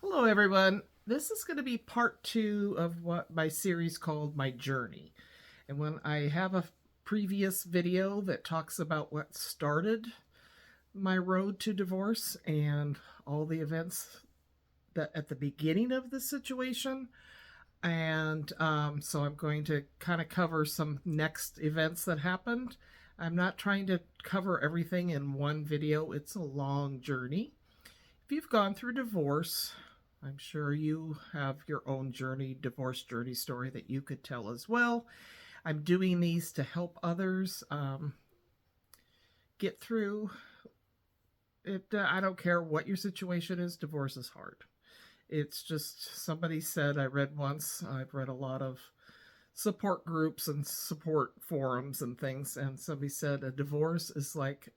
Hello, everyone. This is going to be part two of what my series called My Journey. And when I have a previous video that talks about what started my road to divorce and all the events that at the beginning of the situation. And so I'm going to kind of cover some next events that happened. I'm not trying to cover everything in one video, it's a long journey. If you've gone through divorce, I'm sure you have your own journey, divorce journey story that you could tell as well. I'm doing these to help others get through it. I don't care what your situation is, divorce is hard. It's just, somebody said, I read once, I've read a lot of support groups and support forums and things, and somebody said a divorce is like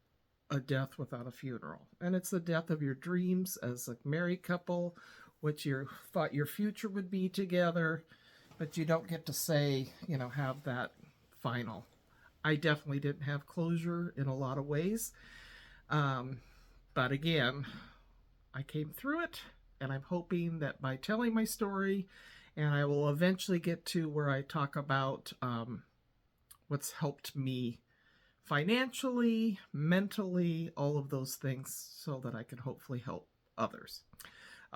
a death without a funeral. And it's the death of your dreams as a married couple, what you thought your future would be together, but you don't get to say, have that final. I definitely didn't have closure in a lot of ways. But again, I came through it, and I'm hoping that by telling my story, and I will eventually get to where I talk about what's helped me financially, mentally, all of those things, so that I can hopefully help others.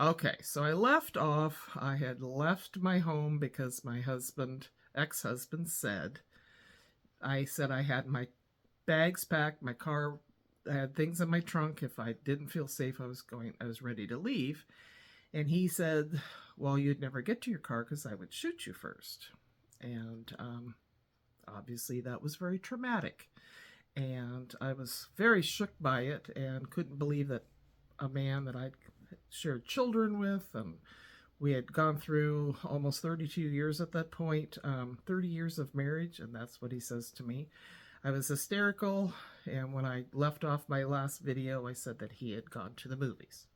Okay, so I left off. I had left my home because my ex-husband said, I said I had my bags packed, my car, I had things in my trunk. If I didn't feel safe, I was ready to leave. And he said, well, you'd never get to your car because I would shoot you first. And obviously that was very traumatic. And I was very shook by it and couldn't believe that a man that I'd shared children with, and we had gone through almost 32 years at that point, 30 years of marriage, and that's what he says to me. I was hysterical, and when I left off my last video, I said that he had gone to the movies.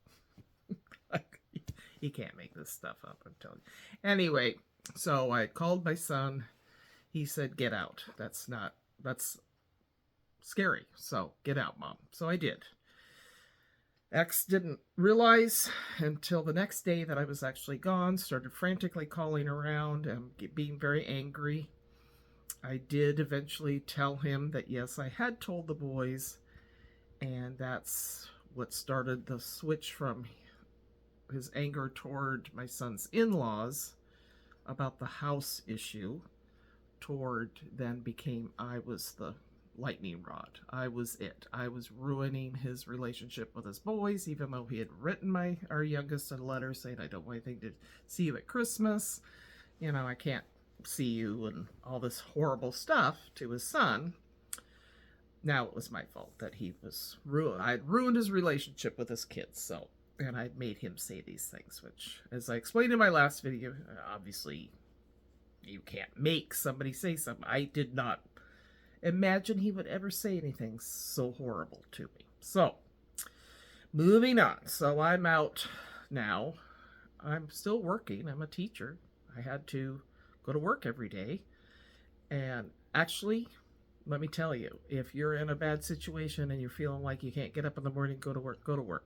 He can't make this stuff up, I'm telling you. Anyway, so I called my son. He said, get out. That's scary. So get out, Mom. So I did. Ex didn't realize until the next day that I was actually gone, started frantically calling around and being very angry. I did eventually tell him that, yes, I had told the boys, and that's what started the switch from his anger toward my son's in-laws about the house issue toward then became I was the lightning rod. I was it. I was ruining his relationship with his boys, even though he had written our youngest a letter saying, I don't want anything to see you at Christmas. I can't see you, and all this horrible stuff to his son. Now it was my fault that he was ruined. I'd ruined his relationship with his kids, and I made him say these things, which, as I explained in my last video, obviously you can't make somebody say something. I did not imagine he would ever say anything so horrible to me. So, moving on. So I'm out now. I'm still working. I'm a teacher. I had to go to work every day. And actually, let me tell you, if you're in a bad situation and you're feeling like you can't get up in the morning, go to work, go to work.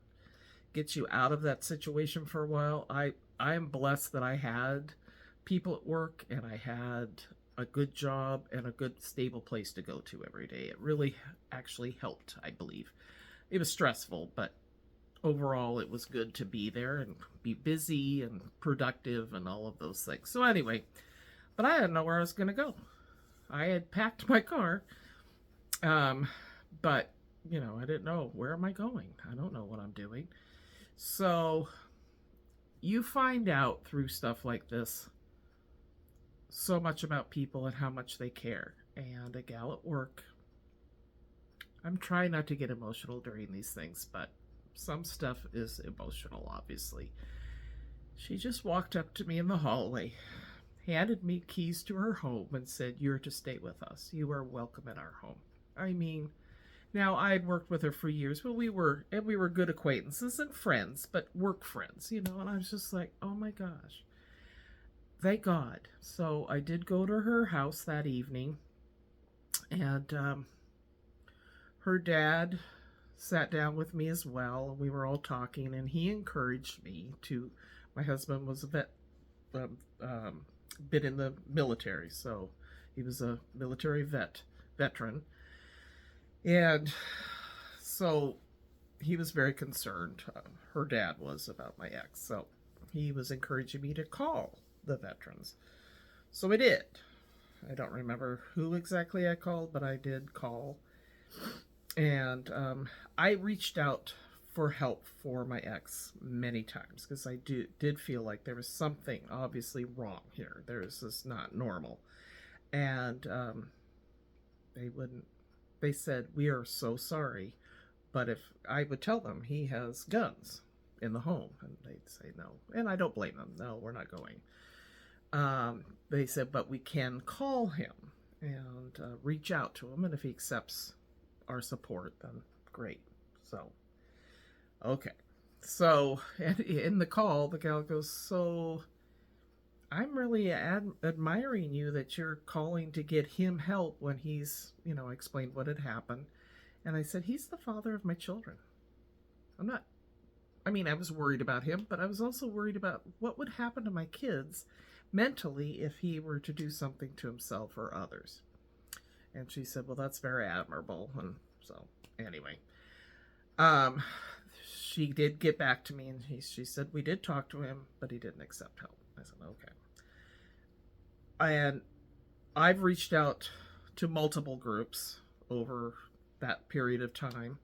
Get you out of that situation for a while. I am blessed that I had people at work, and I had a good job and a good stable place to go to every day. It really actually helped, I believe. It was stressful, but overall it was good to be there and be busy and productive and all of those things. So anyway, but I didn't know where I was going to go. I had packed my car, but I didn't know, where am I going? I don't know what I'm doing. So you find out through stuff like this so much about people and how much they care. And a gal at work, I'm trying not to get emotional during these things, but some stuff is emotional, obviously. She just walked up to me in the hallway, handed me keys to her home, and said, you're to stay with us. You are welcome in our home. I mean, now I had worked with her for years, but we were good acquaintances and friends, but work friends, and I was just like, oh my gosh. Thank God. So I did go to her house that evening, and her dad sat down with me as well. We were all talking, and he encouraged me to My husband was a um, um, been in the military, so he was a military veteran, and so he was very concerned. Her dad was about my ex, so he was encouraging me to call the veterans. So I did. I don't remember who exactly I called, but I did call, and I reached out for help for my ex many times because I did feel like there was something obviously wrong here. This is not normal, and they wouldn't. They said, "We are so sorry," but if I would tell them he has guns in the home, and they'd say no, and I don't blame them. No, we're not going. They said, but we can call him and reach out to him, and if he accepts our support, then great. So, okay. So, in the call, the gal goes, "So, I'm really admiring you that you're calling to get him help when he's, I explained what had happened. And I said, he's the father of my children. I'm not, I mean, I was worried about him, but I was also worried about what would happen to my kids mentally if he were to do something to himself or others." And she said, "Well, that's very admirable." And so, anyway, um, she did get back to me, and she said, "We did talk to him, but he didn't accept help." I said, "Okay." And I've reached out to multiple groups over that period of time.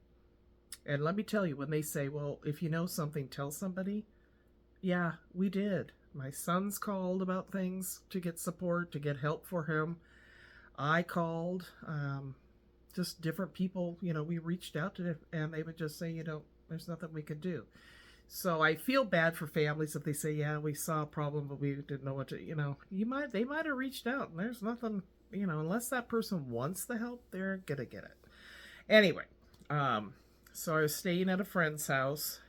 And let me tell you, when they say, "Well, if you know something, tell somebody," yeah, we did. My son's called about things to get support, to get help for him. I called, just different people, we reached out to them, and they would just say, there's nothing we could do. So I feel bad for families if they say, "Yeah, we saw a problem, but we didn't know what to," they might have reached out, and there's nothing, unless that person wants the help, they're gonna get it. Anyway, so I was staying at a friend's house.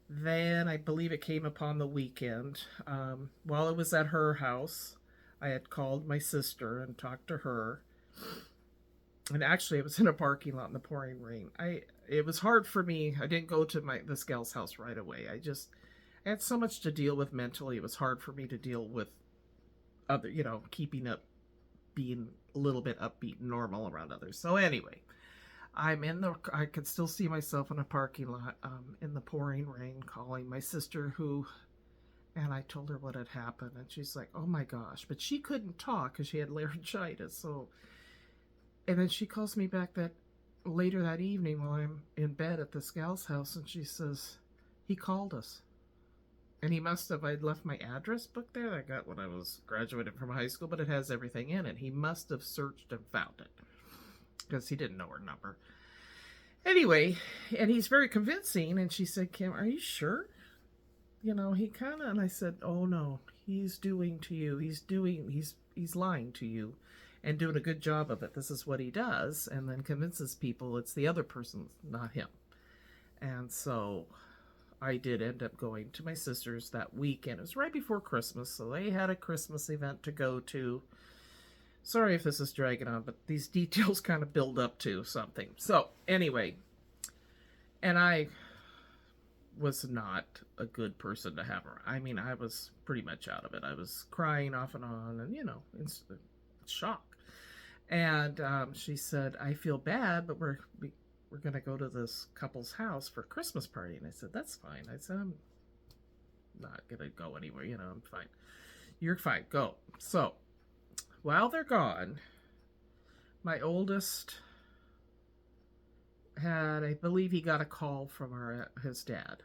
Then I believe it came upon the weekend. While I was at her house, I had called my sister and talked to her. And actually, it was in a parking lot in the pouring rain. It was hard for me. I didn't go to this gal's house right away. I had so much to deal with mentally. It was hard for me to deal with other, keeping up, being a little bit upbeat and normal around others. So anyway, I could still see myself in a parking lot, in the pouring rain, calling my sister, and I told her what had happened, and she's like, "Oh my gosh," but she couldn't talk because she had laryngitis. So, and then she calls me back later that evening while I'm in bed at this gal's house, and she says, "He called us." And I'd left my address book there I got when I was graduating from high school, but it has everything in it. He must have searched and found it because he didn't know her number. Anyway, and he's very convincing. And she said, "Kim, are you sure?" He kind of, and I said, "Oh no, he's doing to you. He's lying to you and doing a good job of it. This is what he does." And then convinces people it's the other person, not him. And so I did end up going to my sister's that weekend. It was right before Christmas, so they had a Christmas event to go to. Sorry if this is dragging on, but these details kind of build up to something. So, anyway, and I was not a good person to have around. I mean, I was pretty much out of it. I was crying off and on, and, in shock. And she said, "I feel bad, but we're going to go to this couple's house for a Christmas party." And I said, "That's fine." I said, "I'm not going to go anywhere. I'm fine." "You're fine. Go." So, while they're gone, my oldest I believe he got a call from his dad.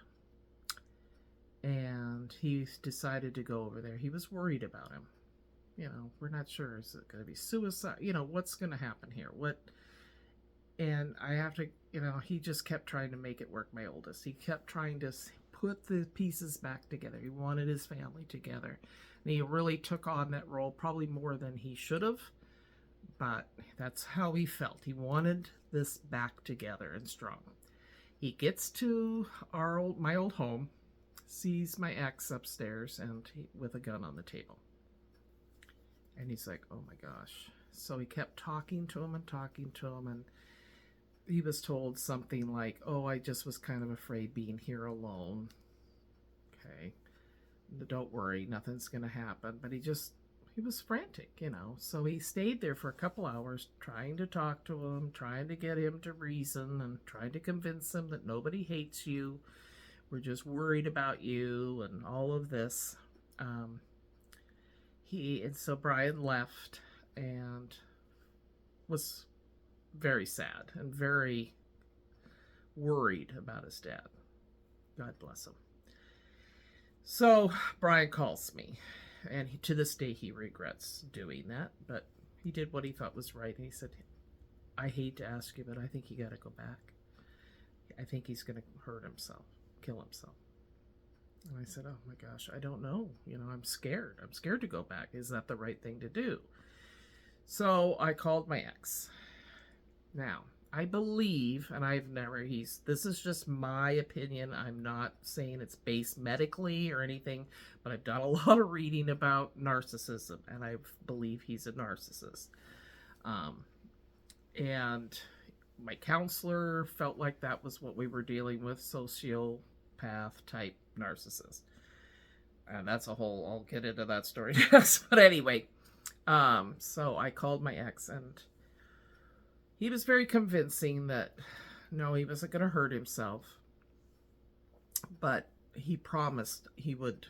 And he decided to go over there. He was worried about him. We're not sure. Is it going to be suicide? What's going to happen here? And I have to, he just kept trying to make it work, my oldest. He kept trying to put the pieces back together. He wanted his family together. And he really took on that role, probably more than he should have. But that's how he felt. He wanted this back together and strong. He gets to my old home, sees my ex upstairs and with a gun on the table. And he's like, "Oh my gosh." So he kept talking to him, and he was told something like, "Oh, I just was kind of afraid being here alone." Okay. don't worry, nothing's going to happen. But he was frantic, you know. So he stayed there for a couple hours trying to talk to him, trying to get him to reason, and trying to convince him that nobody hates you. We're just worried about you and all of this. Um, and so Brian left and was very sad and very worried about his dad. God bless him. So Brian calls me, and to this day he regrets doing that, but he did what he thought was right. And he said, I hate to ask you, but I think you got to go back. I think he's going to hurt himself, kill himself. And I said, oh my gosh, I don't know. You know, I'm scared. I'm scared to go back. Is that the right thing to do? So I called my ex. Now, I believe, and this is just my opinion. I'm not saying it's based medically or anything, but I've done a lot of reading about narcissism, and I believe he's a narcissist. And my counselor felt like that was what we were dealing with, sociopath type narcissist. And that's I'll get into that story next. But anyway, so I called my ex, and he was very convincing that no, he wasn't going to hurt himself, but he promised he was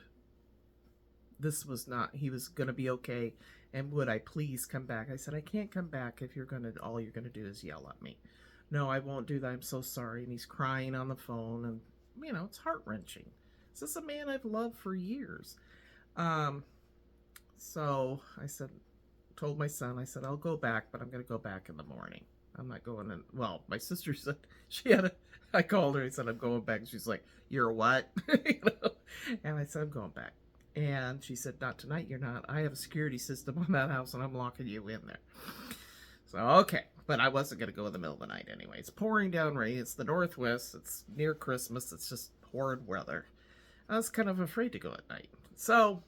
going to be okay, and would I please come back? I said, I can't come back if all you're going to do is yell at me. No, I won't do that. I'm so sorry. And he's crying on the phone, and you know, it's heart-wrenching. This is a man I've loved for years. So I told my son, I said, I'll go back, but I'm going to go back in the morning. I'm not going in. Well, my sister said I called her. I said, I'm going back. She's like, you're what? You know? And I said, I'm going back. And she said, not tonight. You're not. I have a security system on that house, and I'm locking you in there. So, okay. But I wasn't going to go in the middle of the night anyway. It's pouring down rain. It's the Northwest. It's near Christmas. It's just horrid weather. I was kind of afraid to go at night. So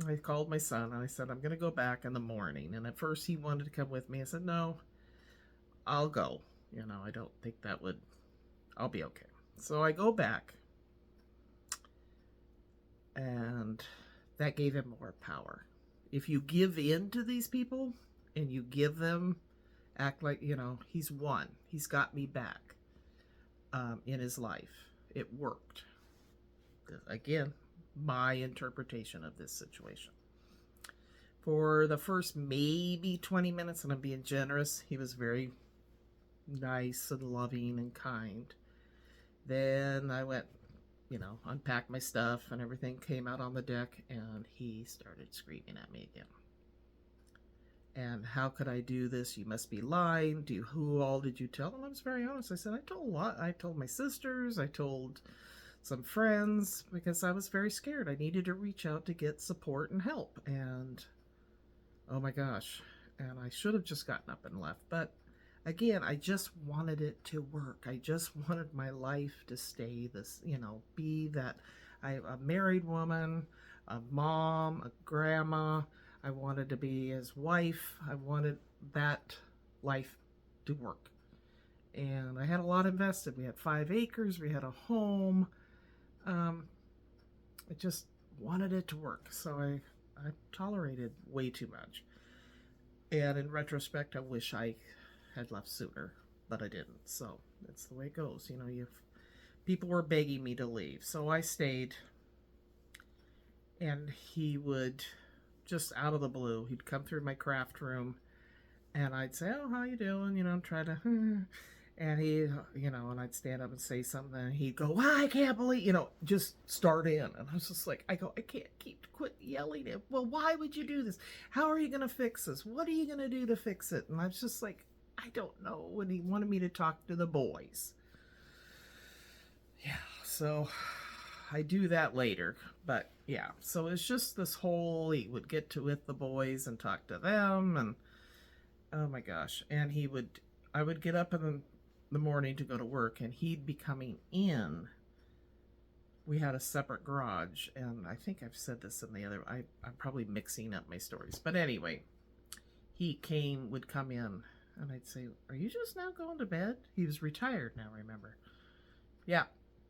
I called my son, and I said, I'm going to go back in the morning. And at first he wanted to come with me. I said, no, I'll go. You know, I don't think I'll be okay. So I go back, and that gave him more power. If you give in to these people and you give them, act like, you know, he's won. He's got me back in his life. It worked. Again, my interpretation of this situation. For the first maybe 20 minutes, and I'm being generous, he was very nice and loving and kind. Then I went, you know, unpacked my stuff and everything, came out on the deck, and he started screaming at me again. And how could I do this? You must be lying. Who all did you tell? And I was very honest. I said, I told a lot. I told my sisters. I told some friends, because I was very scared. I needed to reach out to get support and help. And oh my gosh. And I should have just gotten up and left. But again, I just wanted it to work. I just wanted my life to stay this, you know, be that a married woman, a mom, a grandma. I wanted to be his wife. I wanted that life to work. And I had a lot invested. We had 5 acres. We had a home. I just wanted it to work. So I tolerated way too much. And in retrospect, I wish I had left sooner, but I didn't. So that's the way it goes. You know, people were begging me to leave. So I stayed. And he would, just out of the blue, he'd come through my craft room, and I'd say, oh, how you doing? You know, try to, and he, you know, and I'd stand up and say something, and he'd go, well, I can't believe, you know, just start in. And I was just like, I can't quit yelling at, well, why would you do this? How are you going to fix this? What are you going to do to fix it? And I was just like, I don't know. And he wanted me to talk to the boys. Yeah, so I do that later, but yeah, so it's just this whole, he would get with the boys and talk to them, and oh my gosh, and I would get up in the morning to go to work, and he'd be coming in. We had a separate garage, and I think I've said this in the other, I'm probably mixing up my stories, but anyway, he would come in, and I'd say, are you just now going to bed? He was retired now, remember? Yeah.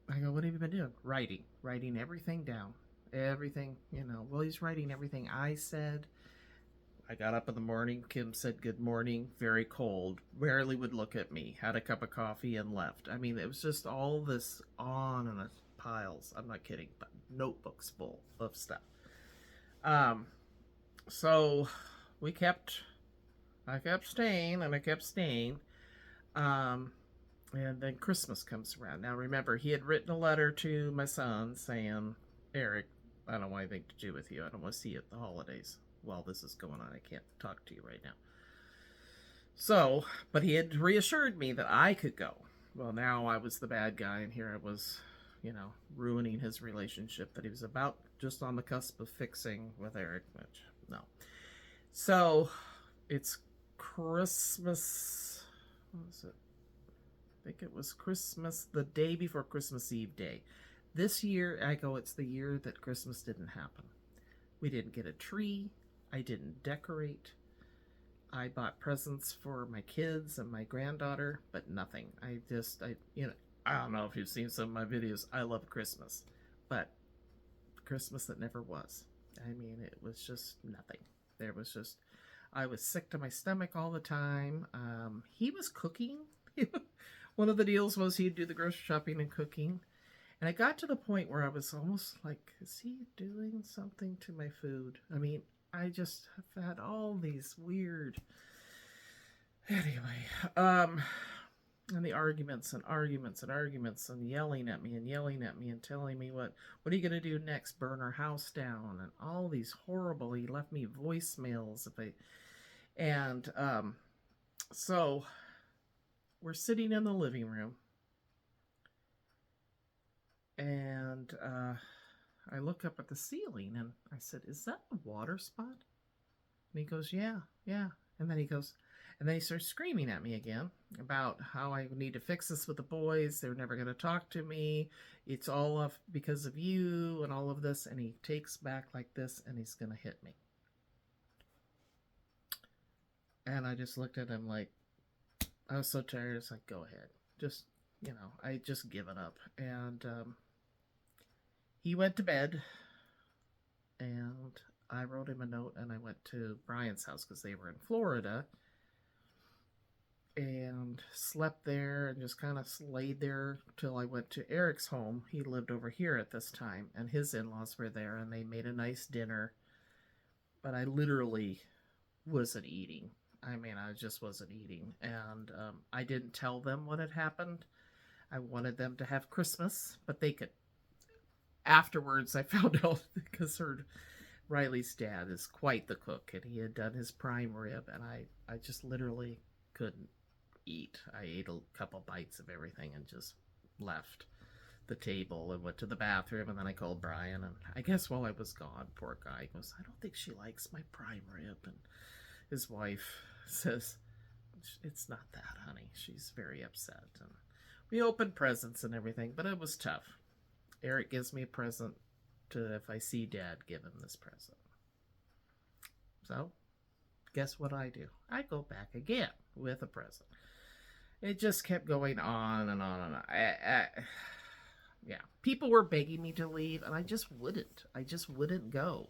I go, what have you been doing? Writing everything down. Everything, well, he's writing everything I said. I got up in the morning. Kim said good morning, very cold, barely would look at me, had a cup of coffee and left. I mean, it was just all this on and piles. I'm not kidding, but notebooks full of stuff. Um, so we kept, I kept staying and I kept staying. Um, and then Christmas comes around. Now remember, he had written a letter to my son saying, Eric, I don't want anything to do with you. I don't want to see you at the holidays while this is going on. I can't talk to you right now. So, but he had reassured me that I could go. Well, now I was the bad guy, and here I was, ruining his relationship that he was about just on the cusp of fixing with Eric, which, no. So, it's Christmas. What was it? I think it was Christmas, the day before Christmas Eve day. This year, I go, it's the year that Christmas didn't happen. We didn't get a tree. I didn't decorate. I bought presents for my kids and my granddaughter, but nothing. I don't know if you've seen some of my videos. I love Christmas, but Christmas that never was. I mean, it was just nothing. There was just, I was sick to my stomach all the time. He was cooking. One of the deals was he'd do the grocery shopping and cooking. And I got to the point where I was almost like, is he doing something to my food? I mean, I just have had all these weird... Anyway, and the arguments and arguments and arguments and yelling at me and telling me what are you going to do next? Burn our house down and all these horrible... He left me voicemails. So we're sitting in the living room. And I look up at the ceiling and I said, is that a water spot? And he goes, yeah. And then he starts screaming at me again about how I need to fix this with the boys. They're never going to talk to me. It's all because of you and all of this. And he takes back like this and he's going to hit me. And I just looked at him like, I was so tired. It's like, go ahead. Just, I just given up. And he went to bed, and I wrote him a note, and I went to Brian's house because they were in Florida, and slept there and just kind of laid there till I went to Eric's home. He lived over here at this time, and his in-laws were there, and they made a nice dinner, but I literally wasn't eating. I mean, I just wasn't eating, and I didn't tell them what had happened. I wanted them to have Christmas, but they could. Afterwards, I found out because Riley's dad is quite the cook, and he had done his prime rib, and I just literally couldn't eat. I ate a couple bites of everything and just left the table and went to the bathroom, and then I called Brian, and I guess while I was gone, poor guy goes, I don't think she likes my prime rib, and his wife says, it's not that, honey. She's very upset, and we opened presents and everything, but it was tough. Eric gives me a present to, if I see Dad, give him this present. So, guess what I do? I go back again with a present. It just kept going on and on and on. Yeah, people were begging me to leave, and I just wouldn't. I just wouldn't go.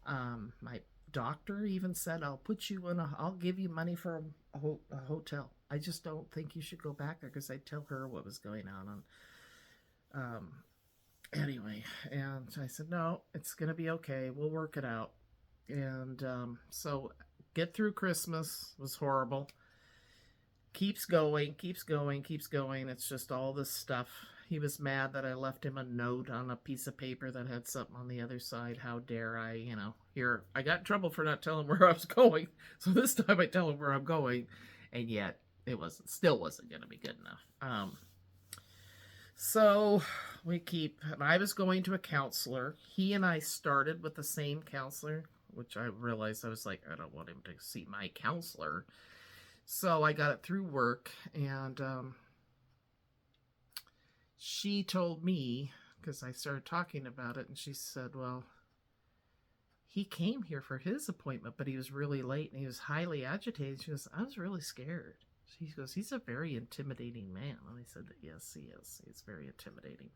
My doctor even said, I'll give you money for a hotel. I just don't think you should go back there, because I tell her what was going on. And anyway, and I said, no, it's going to be okay. We'll work it out. And so get through Christmas was horrible. Keeps going. It's just all this stuff. He was mad that I left him a note on a piece of paper that had something on the other side. How dare I, here. I got in trouble for not telling where I was going. So this time I tell him where I'm going. And yet it still wasn't going to be good enough. So I was going to a counselor. He and I started with the same counselor, which I realized I was like, I don't want him to see my counselor. So I got it through work, and she told me, because I started talking about it, and she said, well, he came here for his appointment, but he was really late, and he was highly agitated. She goes, I was really scared. She goes, he's a very intimidating man. And I said, yes, he is. He's very intimidating.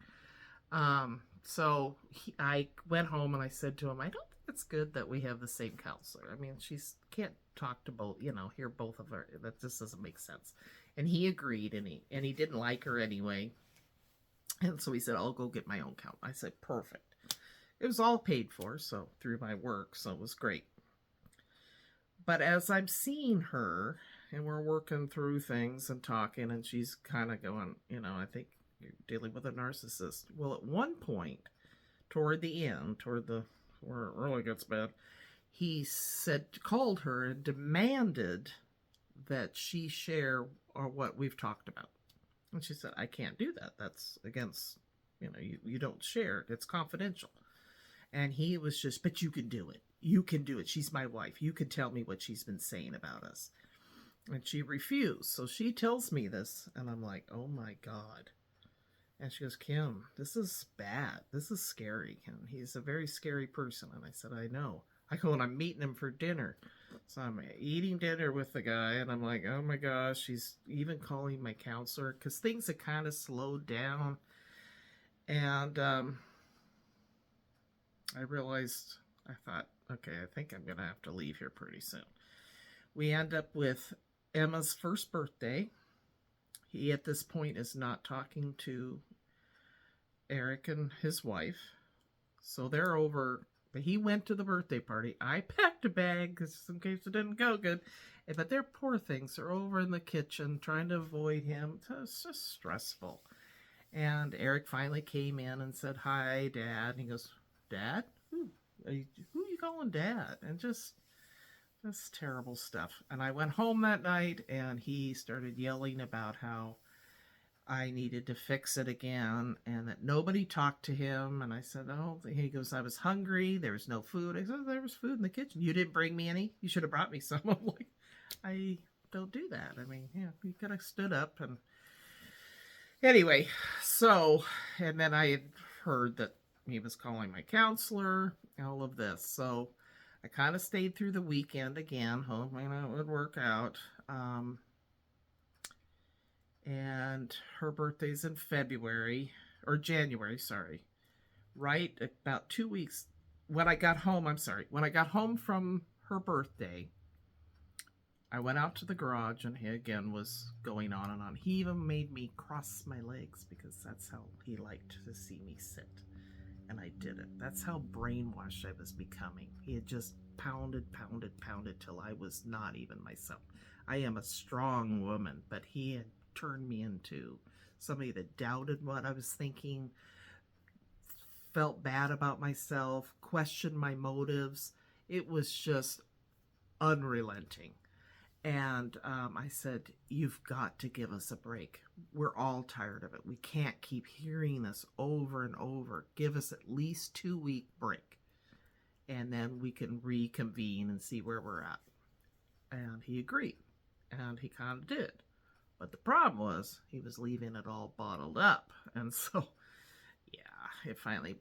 So I went home and I said to him, I don't think it's good that we have the same counselor. I mean, she's can't talk to both, hear both of her. That just doesn't make sense. And he agreed, and he didn't like her anyway. And so he said, I'll go get my own count. I said, perfect. It was all paid for, so through my work, so it was great. But as I'm seeing her, and we're working through things and talking, and she's kind of going, I think you're dealing with a narcissist. Well, at one point, toward the end, where it really gets bad, he called her and demanded that she share what we've talked about. And she said, I can't do that. That's against, you don't share. It's confidential. And he was just, but you can do it. You can do it. She's my wife. You can tell me what she's been saying about us. And she refused. So she tells me this, and I'm like, oh my God. And she goes, Kim, this is bad. This is scary. And he's a very scary person. And I said, I know. I go, and I'm meeting him for dinner. So I'm eating dinner with the guy, and I'm like, oh my gosh, he's even calling my counselor, because things had kind of slowed down. And I realized, I thought, okay, I think I'm going to have to leave here pretty soon. We end up with Emma's first birthday. He, at this point, is not talking to Eric and his wife. So they're over. He went to the birthday party. I packed a bag just in case it didn't go good. But they're poor things. They're over in the kitchen trying to avoid him. It's just stressful. And Eric finally came in and said, hi, Dad. And he goes, Dad? Who are you calling Dad? And just terrible stuff. And I went home that night, and he started yelling about how I needed to fix it again, and that nobody talked to him. And I said, oh, he goes, I was hungry. There was no food. I said, there was food in the kitchen. You didn't bring me any? You should have brought me some. I'm like, I don't do that. I mean, yeah, you could have stood up. And anyway, so, and then I had heard that he was calling my counselor, all of this. So I kind of stayed through the weekend again, hoping it would work out. And her birthday's in January, sorry. Right about 2 weeks. When I got home from her birthday, I went out to the garage, and he again was going on and on. He even made me cross my legs, because that's how he liked to see me sit. And I did it. That's how brainwashed I was becoming. He had just pounded till I was not even myself. I am a strong woman, but he had turned me into somebody that doubted what I was thinking, felt bad about myself, questioned my motives. It was just unrelenting. And I said, you've got to give us a break. We're all tired of it. We can't keep hearing this over and over. Give us at least 2-week break. And then we can reconvene and see where we're at. And he agreed. And he kind of did. But the problem was, he was leaving it all bottled up. And so, yeah, it finally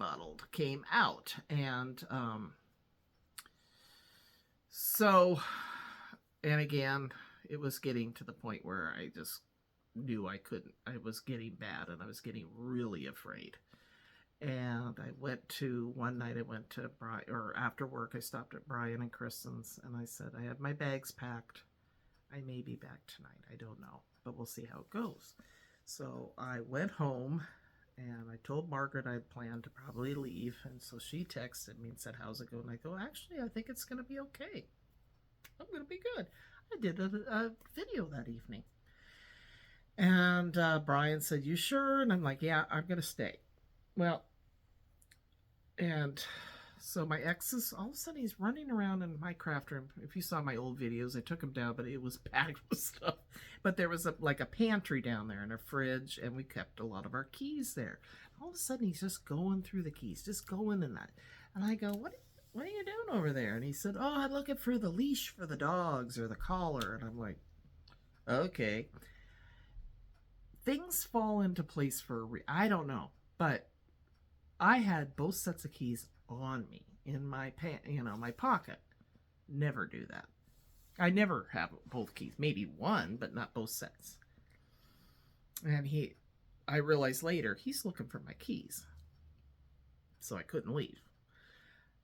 came out. And and again, it was getting to the point where I just knew I couldn't. I was getting bad, and I was getting really afraid. And one night I went to Brian, or after work, I stopped at Brian and Kristen's, and I said, I have my bags packed. I may be back tonight. I don't know, but we'll see how it goes. So I went home, and I told Margaret I planned to probably leave. And so she texted me and said, how's it going? I go, actually, I think it's going to be okay. I'm going to be good. I did a video that evening. And Brian said, you sure? And I'm like, yeah, I'm going to stay. Well, and so my ex is, all of a sudden, he's running around in my craft room. If you saw my old videos, I took him down, but it was packed with stuff. But there was a pantry down there and a fridge, and we kept a lot of our keys there. All of a sudden, he's just going through the keys, just going in that. And I go, what are you doing over there? And he said, oh, I'm looking for the leash for the dogs or the collar. And I'm like, okay. Things fall into place for I don't know, but I had both sets of keys on me in my my pocket. Never do that. I never have both keys. Maybe one, but not both sets. And I realized later, he's looking for my keys. so I couldn't leave.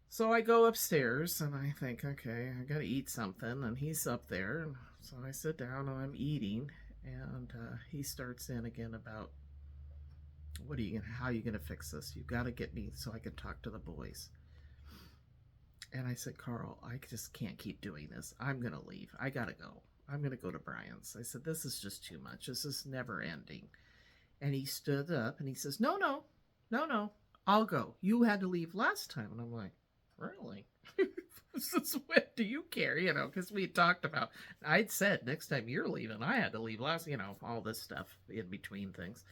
So I go upstairs and I think, okay, I got to eat something. And he's up there. And so I sit down and I'm eating. And he starts in again about, how are you going to fix this? You've got to get me so I can talk to the boys. And I said, Carl, I just can't keep doing this. I'm going to leave. I got to go. I'm going to go to Brian's. I said, this is just too much. This is never ending. And he stood up and he says, no, I'll go. You had to leave last time. And I'm like, really? Since when do you care? Because we had talked about, I'd said next time you're leaving, I had to leave last, all this stuff in between things.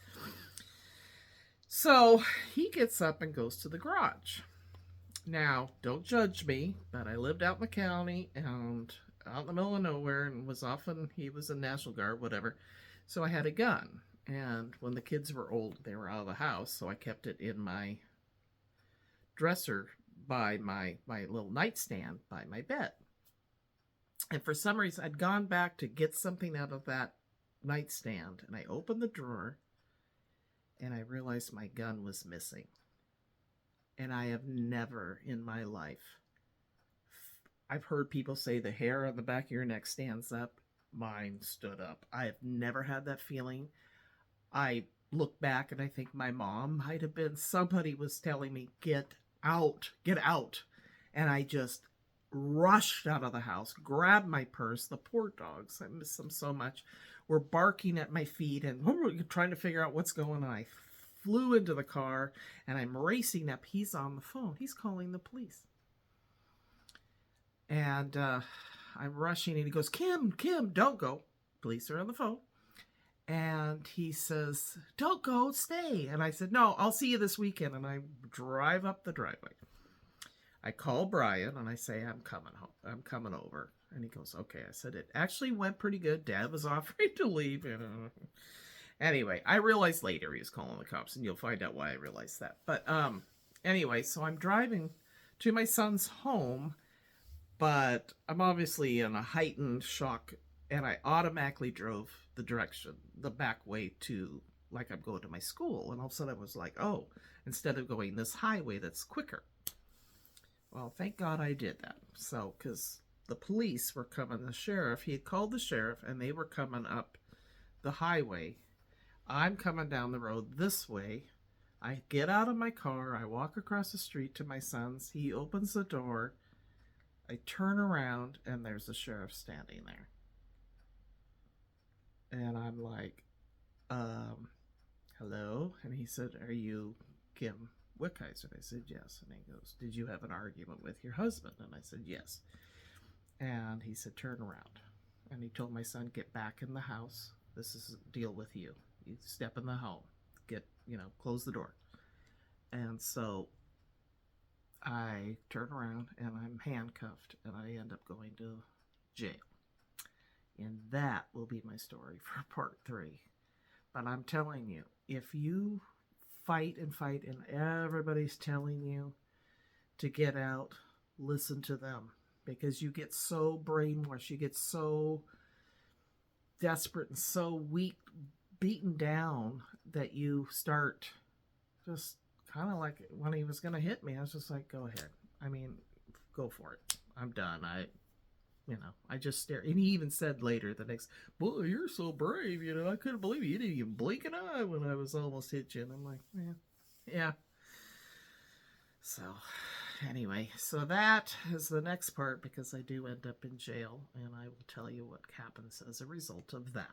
So he gets up and goes to the garage. Now, don't judge me, but I lived out in the county and out in the middle of nowhere and he was in National Guard, whatever. So I had a gun. And when the kids were old, they were out of the house. So I kept it in my dresser by my little nightstand by my bed. And for some reason, I'd gone back to get something out of that nightstand. And I opened the drawer and I realized my gun was missing. And I have never in my life, I've heard people say the hair on the back of your neck stands up. Mine stood up. I have never had that feeling. I look back and I think my mom might have been, somebody was telling me, get out. And I just rushed out of the house, grabbed my purse. The poor dogs, I miss them so much, were barking at my feet and trying to figure out what's going on. I flew into the car and I'm racing up. He's on the phone. He's calling the police. And I'm rushing and he goes, Kim, don't go. Police are on the phone. And he says, don't go, stay. And I said, no, I'll see you this weekend. And I drive up the driveway. I call Brian and I say, I'm coming home. I'm coming over. And he goes, okay. I said, it actually went pretty good. Dad was offering to leave. Anyway, I realized later he was calling the cops, and you'll find out why I realized that. But anyway, so I'm driving to my son's home, but I'm obviously in a heightened shock, and I automatically drove the back way to, like I'm going to my school. And all of a sudden I was like, oh, instead of going this highway that's quicker. Well, thank God I did that. So, because the police were coming, the sheriff, he had called the sheriff, and they were coming up the highway. I'm coming down the road this way. I get out of my car. I walk across the street to my son's. He opens the door. I turn around, and there's the sheriff standing there. And I'm like, hello? And he said, are you Kim Wickheiser? I said, yes. And he goes, did you have an argument with your husband? And I said, yes. And he said, turn around. And he told my son, get back in the house. This is a deal with you. You step in the home. Close the door. And so I turn around and I'm handcuffed and I end up going to jail. And that will be my story for part 3. But I'm telling you, if you fight and everybody's telling you to get out, listen to them. Because you get so brainwashed, you get so desperate and so weak, beaten down, that you start just kind of like when he was going to hit me, I was just like, go ahead. I mean, go for it. I'm done. I just stare. And he even said later the next, boy, you're so brave. I couldn't believe you didn't even blink an eye when I was almost hit you. And I'm like, yeah. So anyway, so that is the next part, because I do end up in jail, and I will tell you what happens as a result of that.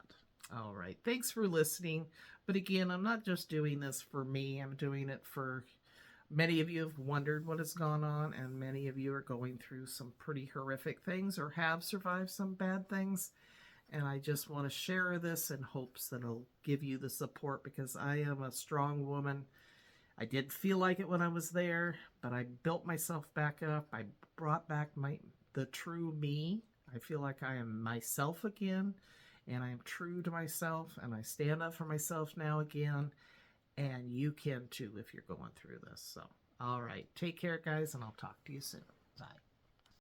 All right. Thanks for listening. But again, I'm not just doing this for me. I'm doing it for many of you have wondered what has gone on, and many of you are going through some pretty horrific things or have survived some bad things. And I just want to share this in hopes that it'll give you the support, because I am a strong woman. I did feel like it when I was there, but I built myself back up. I brought back the true me. I feel like I am myself again, and I am true to myself, and I stand up for myself now again. And you can too if you're going through this. So, all right. Take care, guys, and I'll talk to you soon. Bye.